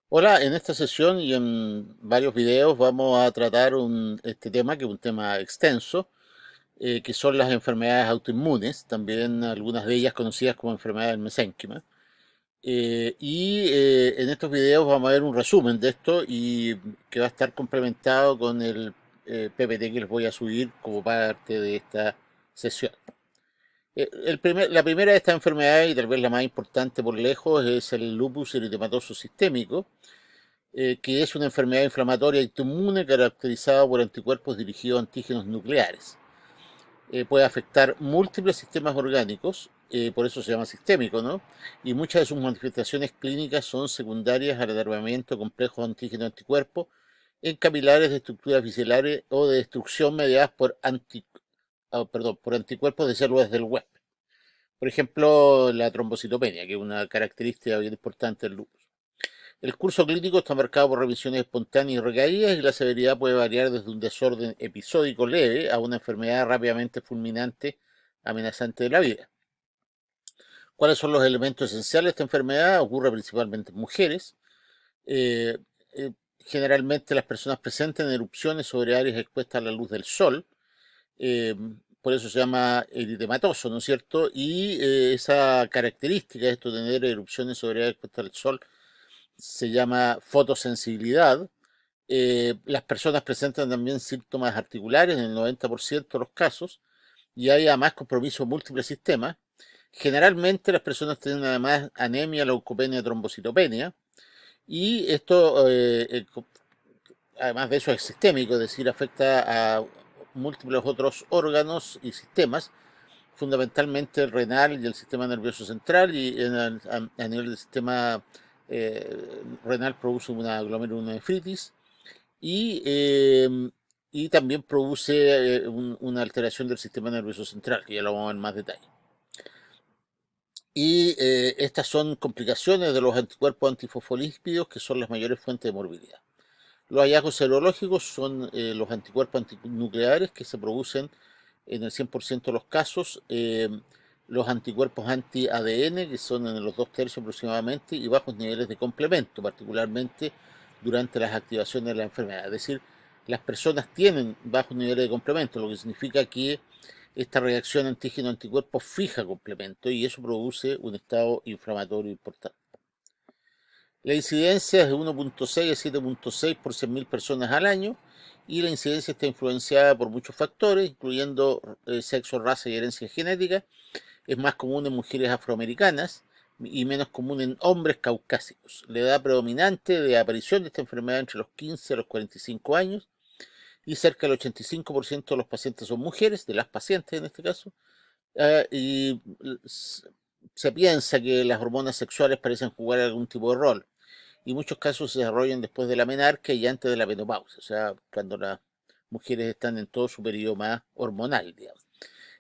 Hola, en esta sesión y en varios videos vamos a tratar este tema, que es un tema extenso, que son las enfermedades autoinmunes, también algunas de ellas conocidas como enfermedades del mesénquima. En estos videos vamos a ver un resumen de esto y que va a estar complementado con el PPT que les voy a subir como parte de esta sesión. La primera de estas enfermedades, y tal vez la más importante por lejos, es el lupus eritematoso sistémico, que es una enfermedad inflamatoria autoinmune caracterizada por anticuerpos dirigidos a antígenos nucleares. Puede afectar múltiples sistemas orgánicos, por eso se llama sistémico, ¿no? Y muchas de sus manifestaciones clínicas son secundarias al alargamiento complejo de antígeno-anticuerpos en capilares de estructuras viscerales o de destrucción mediadas por anticuerpos de células del huésped. Por ejemplo, la trombocitopenia, que es una característica bien importante del lupus. El curso clínico está marcado por revisiones espontáneas y recaídas, y la severidad puede variar desde un desorden episódico leve a una enfermedad rápidamente fulminante, amenazante de la vida. ¿Cuáles son los elementos esenciales de esta enfermedad? Ocurre principalmente en mujeres. Eh, Generalmente las personas presentan erupciones sobre áreas expuestas a la luz del sol. eh, por eso se llama eritematoso, ¿no es cierto? Esa característica, esto de tener erupciones sobre áreas expuestas al sol, se llama fotosensibilidad. Las personas presentan también síntomas articulares en el 90% de los casos, y hay además compromiso de múltiples sistemas. Generalmente las personas tienen además anemia, leucopenia, trombocitopenia, y esto, además de eso, es sistémico, es decir, afecta a múltiples otros órganos y sistemas, fundamentalmente el renal y el sistema nervioso central, a nivel del sistema renal produce una glomerulonefritis, y, eh, y también produce una alteración del sistema nervioso central, que ya lo vamos a ver en más detalle. Estas son complicaciones de los anticuerpos antifosfolípidos, que son las mayores fuentes de morbilidad. Los hallazgos serológicos son los anticuerpos antinucleares, que se producen en el 100% de los casos, los anticuerpos anti-ADN, que son en los 2/3 aproximadamente, y bajos niveles de complemento, particularmente durante las activaciones de la enfermedad. Es decir, las personas tienen bajos niveles de complemento, lo que significa que esta reacción antígeno-anticuerpos fija complemento, y eso produce un estado inflamatorio importante. La incidencia es de 1,6 a 7,6 por 100.000 personas al año, y la incidencia está influenciada por muchos factores, incluyendo sexo, raza y herencia genética. Es más común en mujeres afroamericanas y menos común en hombres caucásicos. La edad predominante de aparición de esta enfermedad entre los 15 a los 45 años, y cerca del 85% de los pacientes son mujeres, de las pacientes en este caso, y se piensa que las hormonas sexuales parecen jugar algún tipo de rol, y muchos casos se desarrollan después de la menarquia y antes de la menopausia, o sea, cuando las mujeres están en todo su periodo más hormonal, digamos.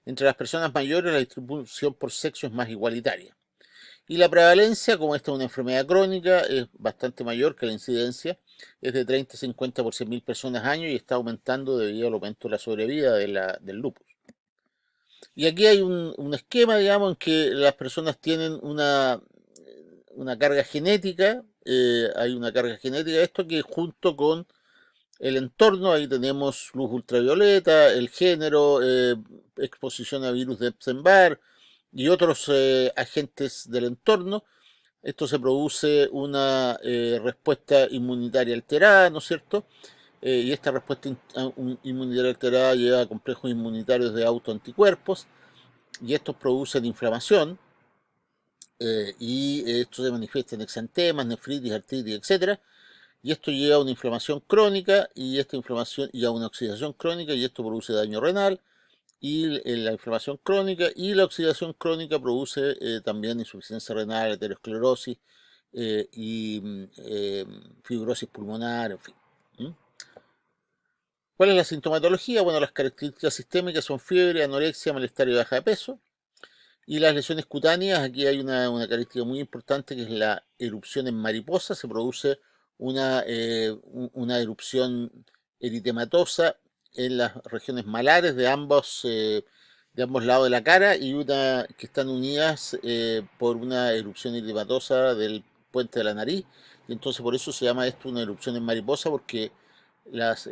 Entre las personas mayores la distribución por sexo es más igualitaria. Y la prevalencia, como esta es una enfermedad crónica, es bastante mayor que la incidencia, es de 30 a 50 por 100.000 personas año, y está aumentando debido al aumento de la sobrevida del lupus. Y aquí hay un esquema, digamos, en que las personas tienen una carga genética, hay una carga genética de esto, que junto con el entorno, ahí tenemos luz ultravioleta, el género, exposición a virus de Epstein-Barr y otros agentes del entorno. Esto se produce una respuesta inmunitaria alterada, ¿no es cierto? Y esta respuesta inmunitaria alterada lleva a complejos inmunitarios de autoanticuerpos, y estos producen inflamación, y esto se manifiesta en exantemas, nefritis, artritis, etcétera. Y esto lleva a una inflamación crónica, y esta inflamación y a una oxidación crónica, y esto produce daño renal, y la inflamación crónica y la oxidación crónica produce también insuficiencia renal, aterosclerosis, fibrosis pulmonar, en fin. ¿Mm? ¿Cuál es la sintomatología? Bueno, las características sistémicas son fiebre, anorexia, malestar y baja de peso. Y las lesiones cutáneas, aquí hay una característica muy importante, que es la erupción en mariposa. Se produce una erupción eritematosa en las regiones malares de ambos lados de la cara, y una que están unidas por una erupción eritematosa del puente de la nariz. y entonces por eso se llama esto una erupción en mariposa, porque las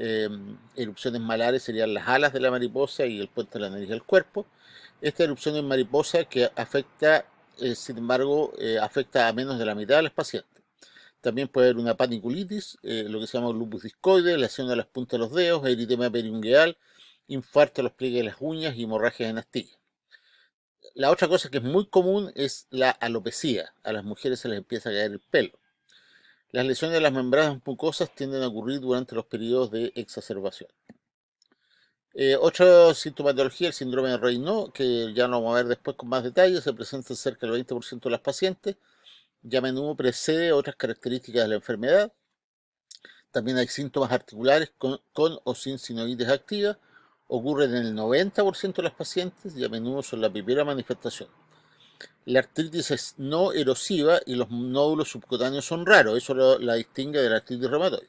erupciones malares serían las alas de la mariposa y el puente de la nariz del cuerpo. Esta erupción en mariposa que afecta, sin embargo, afecta a menos de la mitad de los pacientes. También puede haber una paniculitis, lo que se llama lupus discoide, lesión de las puntas de los dedos, eritema periungueal, infarto de los pliegues de las uñas y hemorragias en astillas. La otra cosa que es muy común es la alopecia. A las mujeres se les empieza a caer el pelo. Las lesiones de las membranas mucosas tienden a ocurrir durante los periodos de exacerbación. Otra sintomatología, el síndrome de Raynaud, que ya lo vamos a ver después con más detalle, se presenta en cerca del 20% de las pacientes y a menudo precede otras características de la enfermedad. También hay síntomas articulares con o sin sinovitis activa, ocurren en el 90% de las pacientes y a menudo son la primera manifestación. La artritis es no erosiva y los nódulos subcutáneos son raros, eso la distingue de la artritis reumatoide.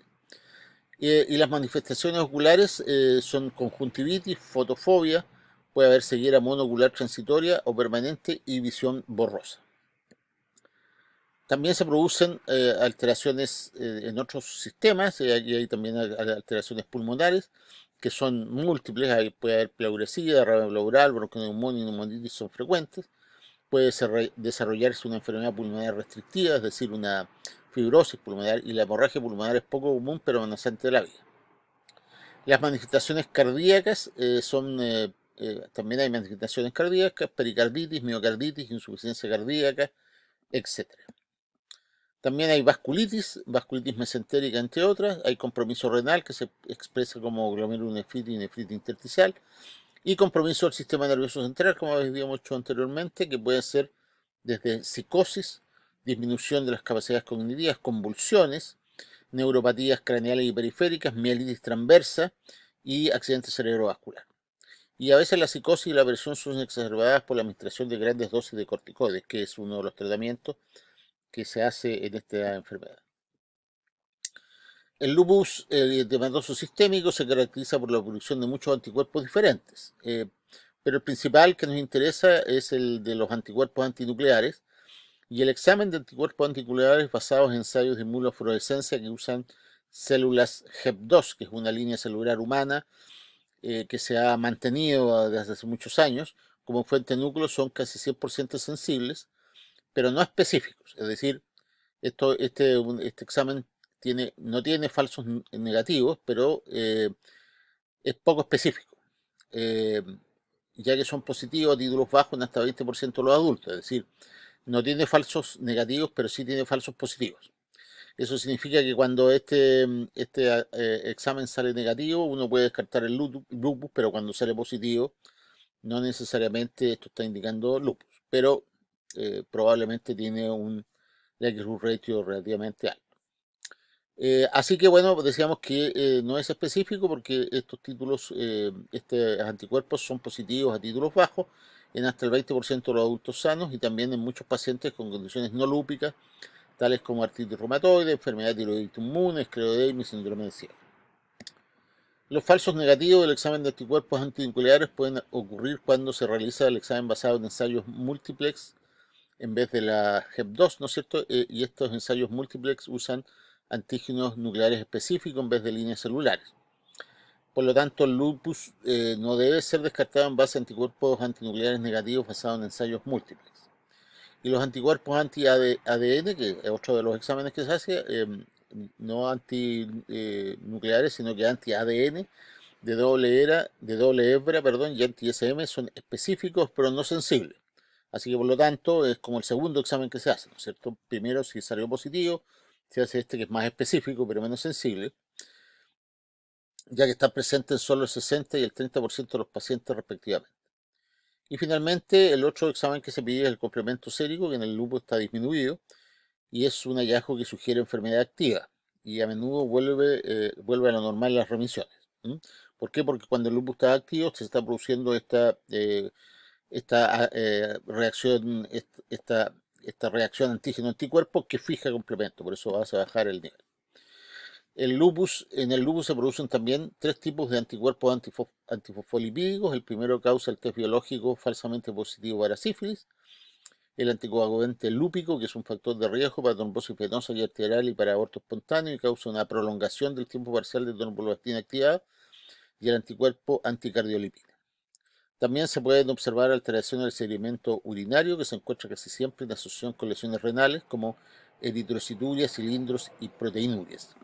Y las manifestaciones oculares son conjuntivitis, fotofobia, puede haber ceguera monocular transitoria o permanente y visión borrosa. También se producen alteraciones en otros sistemas, y hay también alteraciones pulmonares, que son múltiples, puede haber pleuresía, rabia pleural, bronconeumonía y neumonitis son frecuentes. Puede desarrollarse una enfermedad pulmonar restrictiva, es decir, una fibrosis pulmonar, y la hemorragia pulmonar es poco común pero amenazante de la vida. Las manifestaciones cardíacas también hay manifestaciones cardíacas, pericarditis, miocarditis, insuficiencia cardíaca, etc. También hay vasculitis mesentérica, entre otras. Hay compromiso renal, que se expresa como glomerulonefritis y nefritis intersticial. Y compromiso del sistema nervioso central, como habíamos dicho anteriormente, que puede ser desde psicosis, disminución de las capacidades cognitivas, convulsiones, neuropatías craneales y periféricas, mielitis transversa y accidente cerebrovascular. Y a veces la psicosis y la aversión son exacerbadas por la administración de grandes dosis de corticoides, que es uno de los tratamientos que se hace en esta enfermedad. El lupus eritematoso sistémico se caracteriza por la producción de muchos anticuerpos diferentes, pero el principal que nos interesa es el de los anticuerpos antinucleares, y el examen de anticuerpos antinucleares basados en ensayos de inmunofluorescencia que usan células HEP2, que es una línea celular humana que se ha mantenido desde hace muchos años como fuente de núcleos, son casi 100% sensibles, pero no específicos. Es decir, este examen no tiene falsos negativos, pero es poco específico, eh, ya que son positivos a títulos bajos en hasta 20% de los adultos. Es decir, no tiene falsos negativos, pero sí tiene falsos positivos. Eso significa que cuando este examen sale negativo, uno puede descartar el lupus, pero cuando sale positivo, no necesariamente esto está indicando lupus, pero probablemente tiene un likelihood ratio relativamente alto. Así que bueno, decíamos que no es específico porque estos anticuerpos son positivos a títulos bajos en hasta el 20% de los adultos sanos y también en muchos pacientes con condiciones no lúpicas, tales como artritis reumatoide, enfermedad tiroides inmune, esclerodermia y síndrome de Sierra. Los falsos negativos del examen de anticuerpos antinucleares pueden ocurrir cuando se realiza el examen basado en ensayos múltiplex en vez de la HEP2, ¿no es cierto? Y estos ensayos múltiplex usan antígenos nucleares específicos en vez de líneas celulares. Por lo tanto, el lupus no debe ser descartado en base a anticuerpos antinucleares negativos basados en ensayos múltiples. Y los anticuerpos anti-ADN, que es otro de los exámenes que se hace, no antinucleares, sino que anti-ADN, de doble hebra, y anti-SM son específicos pero no sensibles. Así que por lo tanto es como el segundo examen que se hace, ¿no es cierto? Primero, si salió positivo, se hace este que es más específico pero menos sensible, ya que está presente en solo el 60 y el 30% de los pacientes respectivamente. Y finalmente, el otro examen que se pide es el complemento sérico, que en el lupus está disminuido, y es un hallazgo que sugiere enfermedad activa, y a menudo vuelve a lo normal las remisiones. ¿Por qué? Porque cuando el lupus está activo se está produciendo esta reacción, esta reacción antígeno-anticuerpo que fija complemento, por eso hace bajar el nivel. En el lupus se producen también tres tipos de anticuerpos antifosfolipídicos. El primero causa el test biológico falsamente positivo para sífilis. el anticoagulante lúpico, que es un factor de riesgo para trombosis venosa y arterial y para aborto espontáneo y causa una prolongación del tiempo parcial de tromboblastina activada, y el anticuerpo anticardiolipina. También se pueden observar alteraciones del sedimento urinario, que se encuentra casi siempre en asociación con lesiones renales como eritrocituria, cilindros y proteinurias.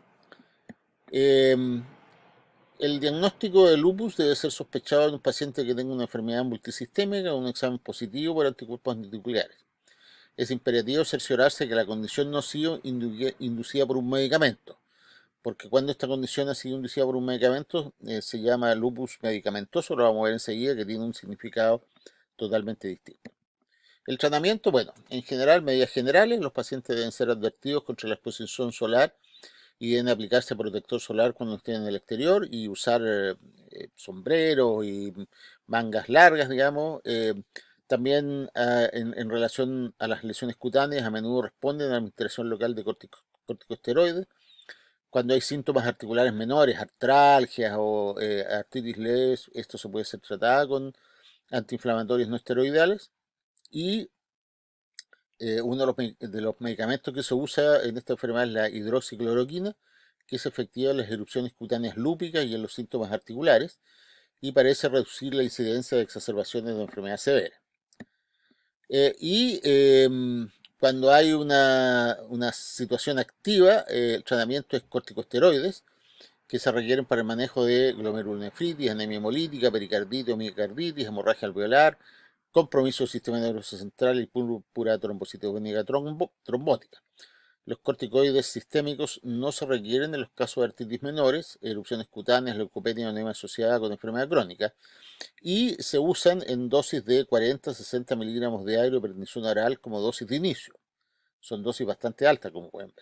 El diagnóstico de lupus debe ser sospechado en un paciente que tenga una enfermedad multisistémica o un examen positivo por anticuerpos antinucleares. Es imperativo cerciorarse que la condición no ha sido inducida por un medicamento, porque cuando esta condición ha sido inducida por un medicamento se llama lupus medicamentoso, lo vamos a ver enseguida, que tiene un significado totalmente distinto. El tratamiento, bueno, en general, medidas generales, los pacientes deben ser advertidos contra la exposición solar y deben aplicarse protector solar cuando estén en el exterior y usar sombreros y mangas largas, digamos. También en relación a las lesiones cutáneas, a menudo responden a la administración local de corticosteroides. Cuando hay síntomas articulares menores, artralgias o artritis leves, esto se puede ser tratado con antiinflamatorios no esteroidales. Y uno de los medicamentos que se usa en esta enfermedad es la hidroxicloroquina, que es efectiva en las erupciones cutáneas lúpicas y en los síntomas articulares, y parece reducir la incidencia de exacerbaciones de enfermedad severa. Cuando hay una situación activa, el tratamiento es corticosteroides, que se requieren para el manejo de glomerulonefritis, anemia hemolítica, pericarditis o miocarditis, hemorragia alveolar, compromiso del sistema nervioso central y pura trombocitopenia trombótica. Los corticoides sistémicos no se requieren en los casos de artritis menores, erupciones cutáneas, leucopenia o anemia asociada con enfermedad crónica, y se usan en dosis de 40 a 60 miligramos de prednisona oral como dosis de inicio. Son dosis bastante altas, como pueden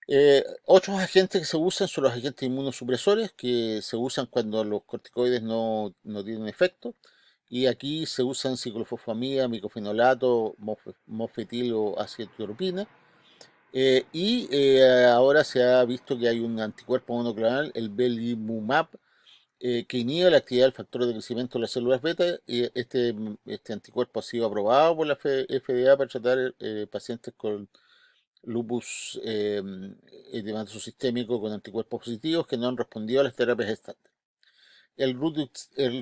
ver. Otros agentes que se usan son los agentes inmunosupresores, que se usan cuando los corticoides no tienen efecto. Y aquí se usan ciclofosfamida, micofenolato, mofetil o acetropina. Ahora se ha visto que hay un anticuerpo monoclonal, el belimumab, que inhibe la actividad del factor de crecimiento de las células beta. Y este anticuerpo ha sido aprobado por la FDA para tratar pacientes con lupus eritematoso sistémico con anticuerpos positivos que no han respondido a las terapias estándar. El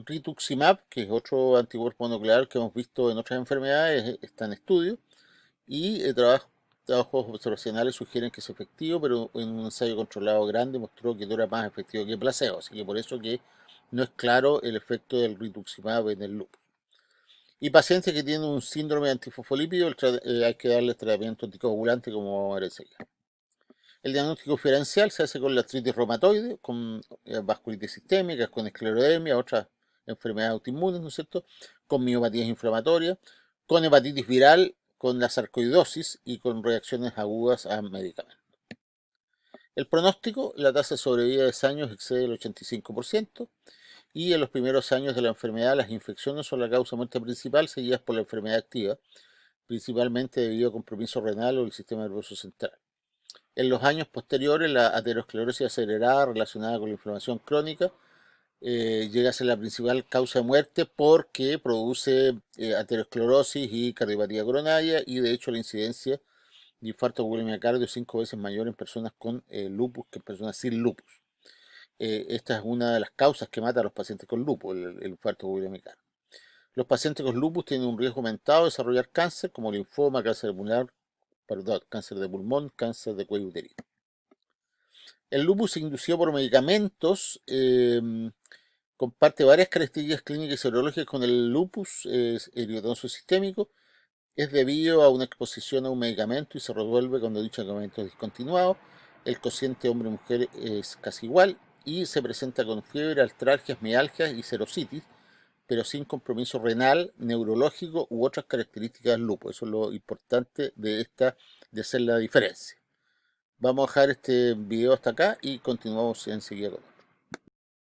rituximab, que es otro anticuerpo nuclear que hemos visto en otras enfermedades, está en estudio y trabajos observacionales sugieren que es efectivo, pero en un ensayo controlado grande mostró que no era más efectivo que placebo, así que por eso que no es claro el efecto del rituximab en el lupus. Y pacientes que tienen un síndrome antifosfolípido, hay que darles tratamiento anticoagulante como era enseguida. El diagnóstico diferencial se hace con la artritis reumatoide, con vasculitis sistémica, con esclerodermia, otras enfermedades autoinmunes, ¿no es cierto?, con miopatías inflamatorias, con hepatitis viral, con la sarcoidosis y con reacciones agudas a medicamentos. El pronóstico, la tasa de sobrevida de 10 años excede el 85%, y en los primeros años de la enfermedad las infecciones son la causa de muerte principal, seguidas por la enfermedad activa, principalmente debido a compromiso renal o del sistema nervioso central. En los años posteriores, la aterosclerosis acelerada relacionada con la inflamación crónica llega a ser la principal causa de muerte porque produce aterosclerosis y cardiopatía coronaria, y de hecho la incidencia de infarto agudo miocardio es 5 veces mayor en personas con lupus que en personas sin lupus. Esta es una de las causas que mata a los pacientes con lupus, el infarto agudo miocardio. Los pacientes con lupus tienen un riesgo aumentado de desarrollar cáncer como linfoma, cáncer de pulmón, cáncer de cuello uterino. El lupus se indució por medicamentos, comparte varias características clínicas y serológicas con el lupus eritematoso sistémico. Es debido a una exposición a un medicamento y se resuelve cuando dicho medicamento es discontinuado. El cociente hombre-mujer es casi igual y se presenta con fiebre, artralgias, mialgias y serositis, pero sin compromiso renal, neurológico u otras características del lupus. Eso es lo importante de hacer la diferencia. Vamos a dejar este video hasta acá y continuamos enseguida con